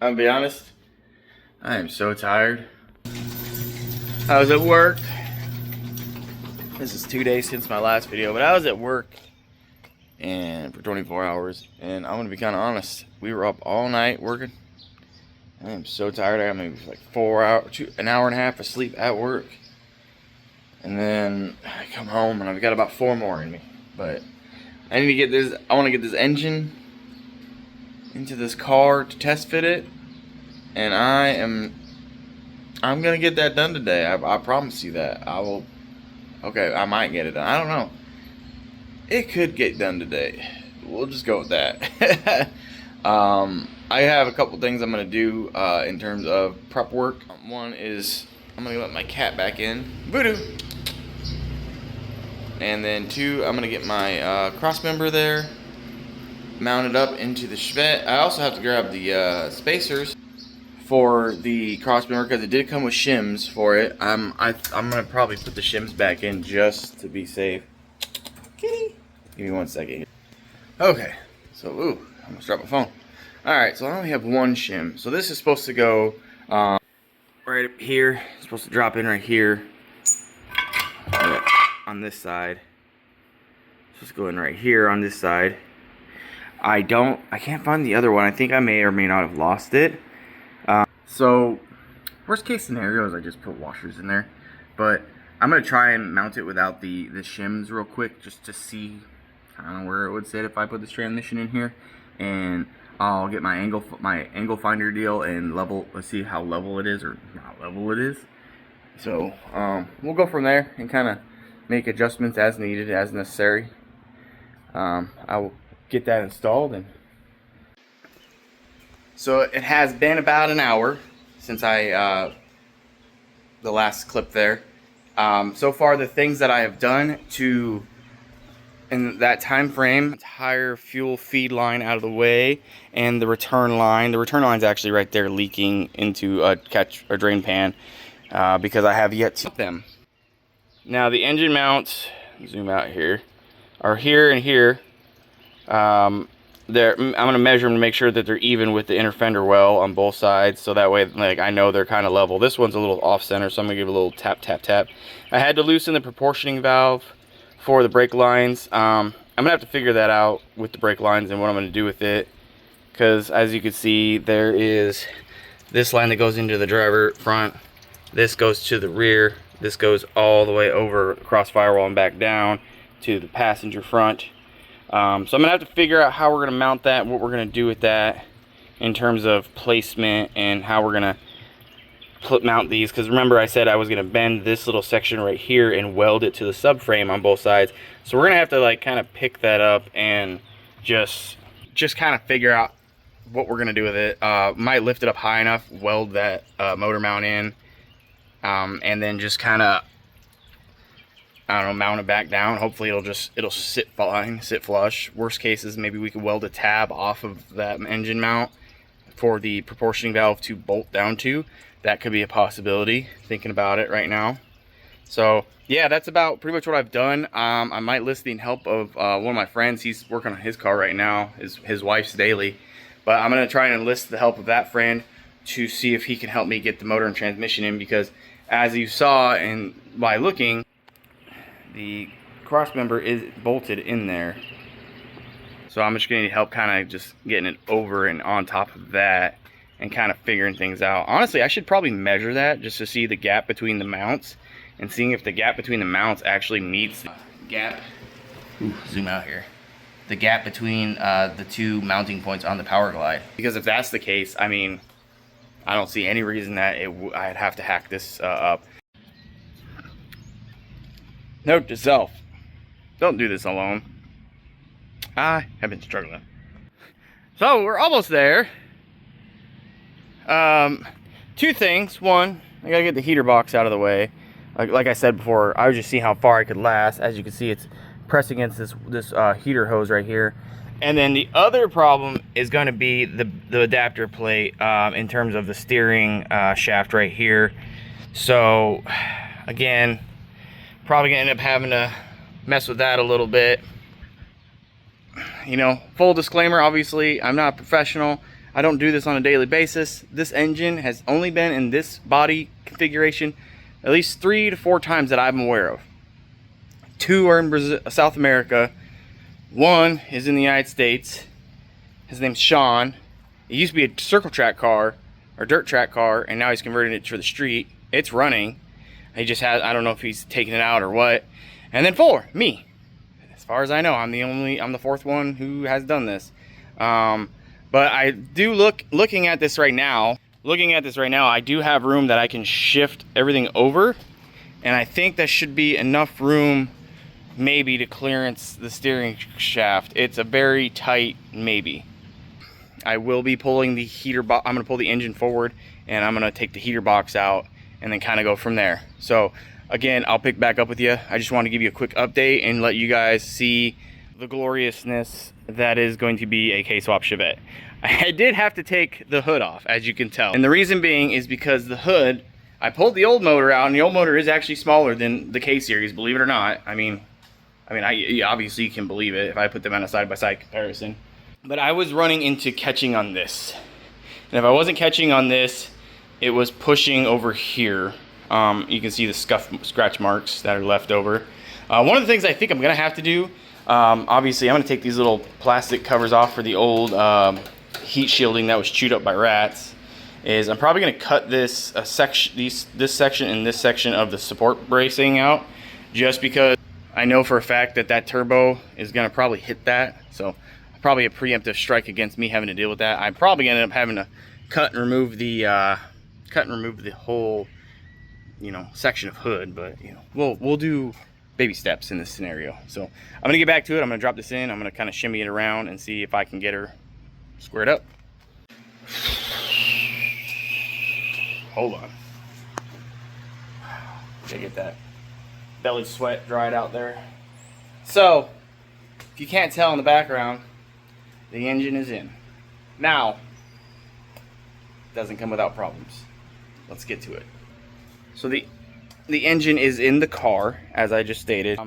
I'll be honest, I am so tired. I was at work. This is 2 days since my last video, but I was at work and for 24 hours, and I'm gonna be kind of honest. We were up all night working. I am so tired. I got maybe like 4 hours, an hour and a half of sleep at work, and then I come home and I've got about 4 more in me. But I need to get this. I want to get this engine into this car to test fit it, and I'm gonna get that done today. I promise you that. I will. Okay, I might get it done. I don't know. It could get done today. We'll just go with that. I have a couple things I'm gonna do in terms of prep work. One is I'm gonna let my cat back in. Voodoo. And then 2, I'm gonna get my cross member there mounted up into the Chevette. I also have to grab the spacers for the cross member because it did come with shims for it. I'm gonna probably put the shims back in just to be safe. Kitty, give me 1 second. Okay, so I'm gonna drop my phone. All right, so I only have 1 shim. So this is supposed to go right up here. It's supposed to drop in right here on this side. It's supposed to go in right here on this side. I can't find the other one. I think I may or may not have lost it. So worst case scenario is I just put washers in there, but I'm gonna try and mount it without the shims real quick, just to see kind of where it would sit if I put this transmission in here. And I'll get my angle finder deal and level. Let's see how level it is or not level it is. So we'll go from there and kind of make adjustments as needed, as necessary. I will get that installed. And so it has been about an hour since the last clip there. So far, the things that I have done in that time frame: entire fuel feed line out of the way, and the return line. The return line's actually right there, leaking into a drain pan because I have yet to put them. Now the engine mounts, zoom out here, are here and here. I'm gonna measure them to make sure that they're even with the inner fender well on both sides, so that way, like, I know they're kind of level. This one's a little off center, so I'm gonna give it a little tap, tap, tap. I had to loosen the proportioning valve for the brake lines. I'm gonna have to figure that out with the brake lines and what I'm gonna do with it, because as you can see, there is this line that goes into the driver front. This goes to the rear. This goes all the way over across firewall and back down to the passenger front. So I'm gonna have to figure out how we're gonna mount that, what we're gonna do with that in terms of placement, and how we're gonna mount these. Because remember, I said I was gonna bend this little section right here and weld it to the subframe on both sides. So we're gonna have to, like, kind of pick that up and just kind of figure out what we're gonna do with it. Might lift it up high enough, weld that motor mount in, and then just kind of, I don't know, mount it back down. Hopefully it'll sit fine, sit flush. Worst case is maybe we could weld a tab off of that engine mount for the proportioning valve to bolt down to. That could be a possibility, thinking about it right now. So yeah, that's about pretty much what I've done. I might list the help of one of my friends. He's working on his car right now, his wife's daily. But I'm gonna try and enlist the help of that friend to see if he can help me get the motor and transmission in, because as you saw by looking, the cross member is bolted in there. So I'm just gonna need help kind of just getting it over and on top of that and kind of figuring things out. Honestly, I should probably measure that just to see the gap between the mounts, and seeing if the gap between the mounts actually meets the gap. Zoom out here. The gap between the 2 mounting points on the Power Glide. Because if that's the case, I mean, I don't see any reason that I'd have to hack this up. Note to self, don't do this alone. I have been struggling. So we're almost there. 2 things. One, I gotta get the heater box out of the way. Like I said before, I was just seeing how far I could last. As you can see, it's pressed against this heater hose right here. And then the other problem is going to be the adapter plate in terms of the steering shaft right here. So again, probably gonna end up having to mess with that a little bit. You know, full disclaimer, obviously I'm not a professional. I don't do this on a daily basis. This engine has only been in this body configuration at least 3 to 4 times that I'm aware of. 2 are in Brazil, South America. 1 is in the United States. His name's Sean. It used to be a circle track car or dirt track car, and now he's converting it to the street. It's running. He just has, I don't know if he's taking it out or what. And then 4, me. As far as I know, I'm the 4th one who has done this. But I do looking at this right now, I do have room that I can shift everything over, and I think that should be enough room maybe to clearance the steering shaft. It's a very tight maybe. I will be pulling the heater box. I'm going to pull the engine forward, and I'm going to take the heater box out and then kind of go from there. So again, I'll pick back up with you. I just want to give you a quick update and let you guys see the gloriousness that is going to be a K-Swap Chevette. I did have to take the hood off, as you can tell. And the reason being is because the hood, I pulled the old motor out, and the old motor is actually smaller than the K-Series, believe it or not. I mean, obviously you can believe it if I put them on a side-by-side comparison. But I was running into catching on this. And if I wasn't catching on this, it was pushing over here. You can see the scratch marks that are left over. One of the things I think I'm gonna have to do, obviously I'm gonna take these little plastic covers off for the old heat shielding that was chewed up by rats, is I'm probably gonna cut this section and this section of the support bracing out, just because I know for a fact that turbo is gonna probably hit that. So probably a preemptive strike against me having to deal with that. I probably ended up having to cut and remove the whole, you know, section of hood, but you know, we'll do baby steps in this scenario. So I'm gonna get back to it. I'm gonna drop this in. I'm gonna kind of shimmy it around and see if I can get her squared up. Hold on. Gotta get that belly sweat dried out there. So if you can't tell in the background, the engine is in. Now, doesn't come without problems. Let's get to it. So the engine is in the car, as I just stated.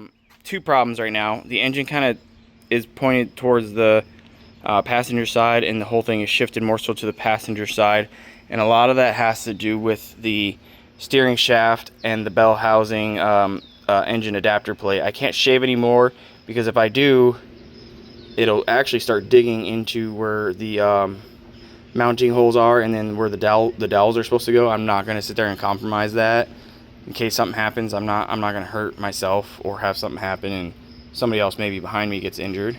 2 problems right now. The engine kind of is pointed towards the passenger side, and the whole thing is shifted more so to the passenger side. And a lot of that has to do with the steering shaft and the bell housing engine adapter plate. I can't shave anymore, because if I do, it'll actually start digging into where the mounting holes are, and then where the dowels are supposed to go. I'm not going to sit there and compromise that in case something happens. I'm not going to hurt myself or have something happen and somebody else maybe behind me gets injured.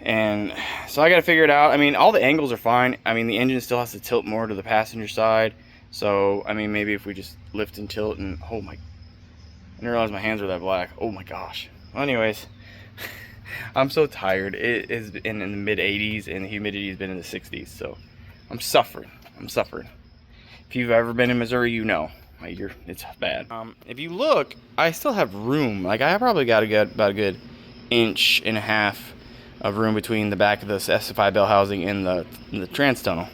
And so I got to figure it out. I mean, all the angles are fine. I mean, the engine still has to tilt more to the passenger side. So I mean, maybe if we just lift and tilt and, oh my, I didn't realize my hands were that black. Oh my gosh. Well, anyways, I'm so tired. It is in the mid 80s and the humidity has been in the 60s, so I'm suffering. If you've ever been in Missouri, you know it's bad. If you look, I still have room. Like, I probably got about a good 1.5 inches of room between the back of the SFI bell housing and the trans tunnel.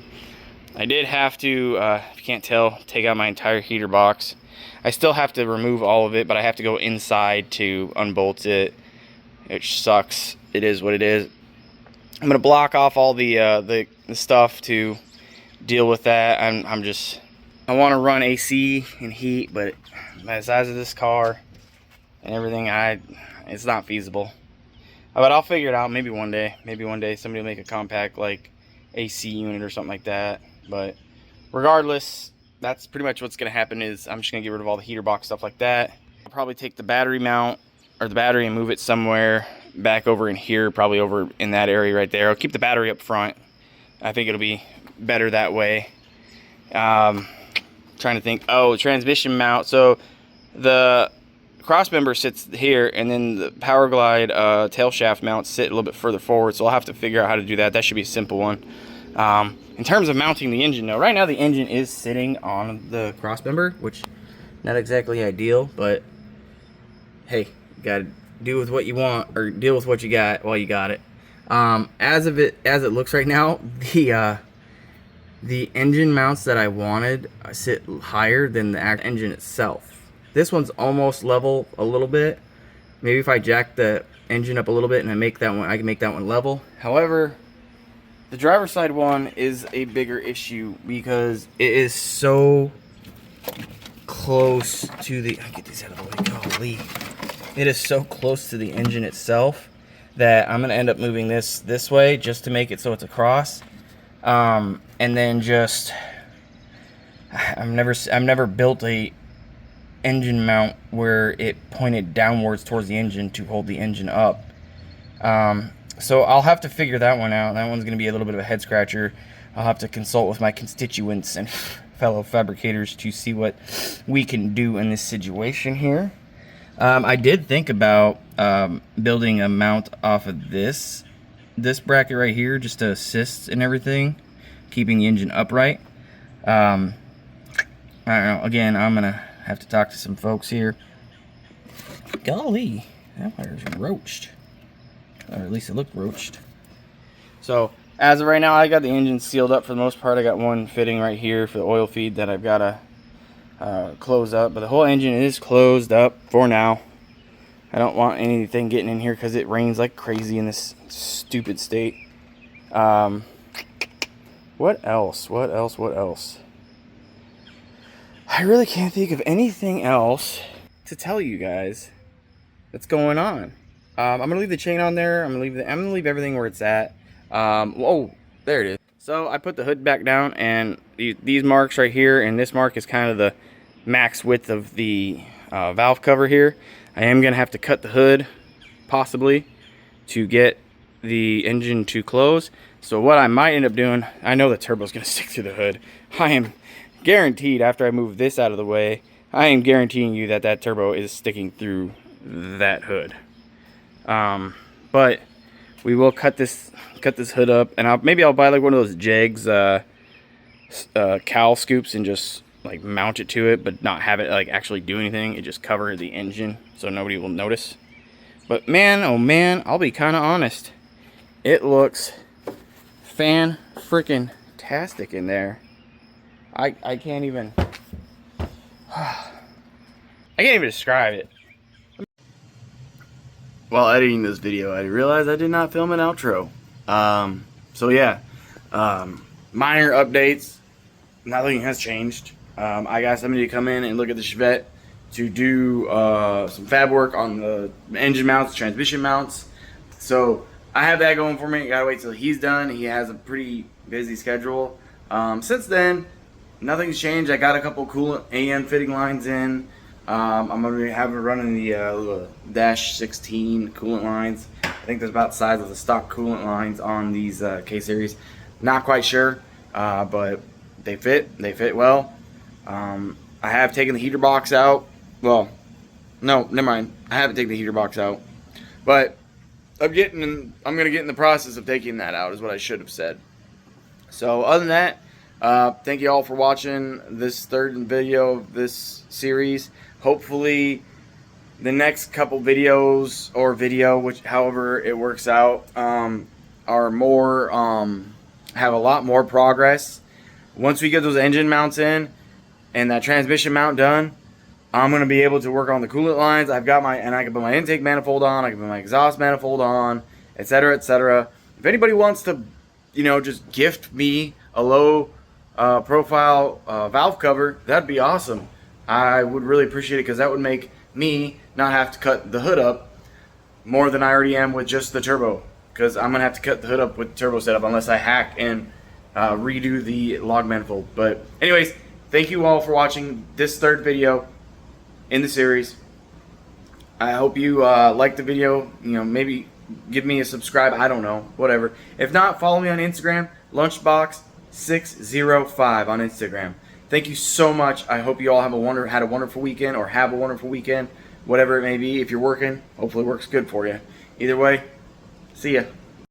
I did have to, if you can't tell, take out my entire heater box. I still have to remove all of it, but I have to go inside to unbolt it. Which sucks. It is what it is. I'm gonna block off all the stuff to deal with that. I want to run AC and heat, but by the size of this car and everything, it's not feasible. But I'll figure it out. Maybe one day somebody will make a compact like AC unit or something like that. But regardless, that's pretty much what's gonna happen. Is I'm just gonna get rid of all the heater box stuff like that. I'll probably take the battery mount or the battery and move it somewhere back over in here, probably over in that area right there. I'll keep the battery up front. I think it'll be better that way. Trying to think. Oh, transmission mount. So the cross member sits here, and then the Power Glide tail shaft mounts sit a little bit further forward. So I'll have to figure out how to do that. That should be a simple one. In terms of mounting the engine, though, right now the engine is sitting on the cross member, which not exactly ideal, but hey, you gotta do with what you want, or deal with what you got while you got it. As it looks right now, the engine mounts that I wanted sit higher than the actual engine itself. This one's almost level a little bit. Maybe if I jack the engine up a little bit and I can make that one level. However, The driver's side one is a bigger issue because it is so close to the... I'll get these out of the way. Golly. It is so close to the engine itself that I'm going to end up moving this way just to make it so it's across. And then just... I've never built a engine mount where it pointed downwards towards the engine to hold the engine up. So I'll have to figure that one out. That one's going to be a little bit of a head scratcher. I'll have to consult with my constituents and fellow fabricators to see what we can do in this situation here. I did think about building a mount off of this bracket right here just to assist in everything, keeping the engine upright. I don't know. Again, I'm going to have to talk to some folks here. Golly, that wire's roached. Or at least it looked roached. So, as of right now, I got the engine sealed up for the most part. I got one fitting right here for the oil feed that I've got to close up. But the whole engine is closed up for now. I don't want anything getting in here because it rains like crazy in this stupid state. What else? What else? I really can't think of anything else to tell you guys that's going on. I'm gonna leave the chain on there. I'm gonna leave everything where it's at. Oh, there it is. So I put the hood back down, and these marks right here, and this mark is kind of the max width of the valve cover here. I am gonna have to cut the hood, possibly, to get the engine to close. So what I might end up doing, I know the turbo's gonna stick through the hood. I am guaranteed, after I move this out of the way, I am guaranteeing you that that turbo is sticking through that hood. But we will cut this hood up, and maybe I'll buy like one of those Jegs cowl scoops and just like mount it to it, but not have it like actually do anything. It just cover the engine so nobody will notice. But man, oh man, I'll be kind of honest, it looks fan-freaking-tastic in there. I can't even describe it. While editing this video, I realized I did not film an outro. So yeah, minor updates. Nothing has changed. I got somebody to come in and look at the Chevette to do some fab work on the engine mounts, transmission mounts. So I have that going for me. Gotta wait till he's done. He has a pretty busy schedule. Since then, nothing's changed. I got a couple coolant AM fitting lines in. I'm going to have it running the Dash 16 coolant lines. I think there's about the size of the stock coolant lines on these K-Series. Not quite sure, but they fit. They fit well. I have taken the heater box out. Well, no, never mind. I haven't taken the heater box out. But I'm going to get in the process of taking that out is what I should have said. So other than that, thank you all for watching this third video of this series. Hopefully the next couple videos or which however it works out are more have a lot more progress. Once we get those engine mounts in and that transmission mount done, I'm going to be able to work on the coolant lines. I can put my intake manifold on, I can put my exhaust manifold on, etc., etc. If anybody wants to, just gift me a low profile valve cover, that'd be awesome. I would really appreciate it because that would make me not have to cut the hood up more than I already am with just the turbo, because I'm gonna have to cut the hood up with the turbo setup unless I hack and redo the log manifold. But anyways, thank you all for watching this third video in the series. I hope you liked the video. Maybe give me a subscribe, I don't know, whatever. If not, follow me on Instagram, lunchbox605 on Instagram. Thank you so much. I hope you all had a wonderful weekend, or have a wonderful weekend, whatever it may be. If you're working, hopefully it works good for you. Either way, see ya.